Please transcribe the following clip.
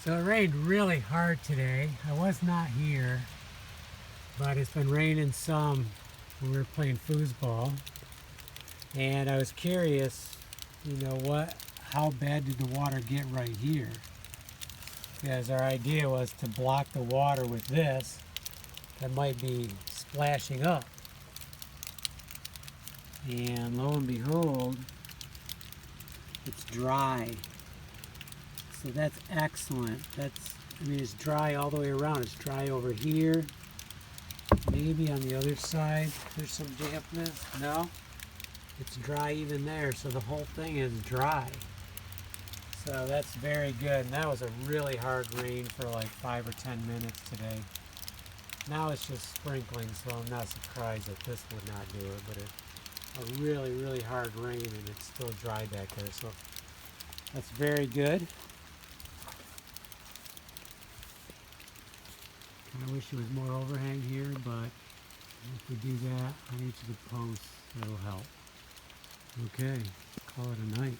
So it rained really hard today. I was not here, but it's been raining some when we were playing foosball. And I was curious, how bad did the water get right here? Because our idea was to block the water with this that might be splashing up. And lo and behold, it's dry. So that's excellent. It's dry all the way around. It's dry over here. Maybe on the other side there's some dampness. No, it's dry even there. So the whole thing is dry. So that's very good. And that was a really hard rain for like 5 or 10 minutes today. Now it's just sprinkling, so I'm not surprised that this would not do it. But a really, really hard rain, and it's still dry back there. So that's very good. I wish there was more overhang here, but if we do that on each of the posts, that'll help. Okay, call it a night.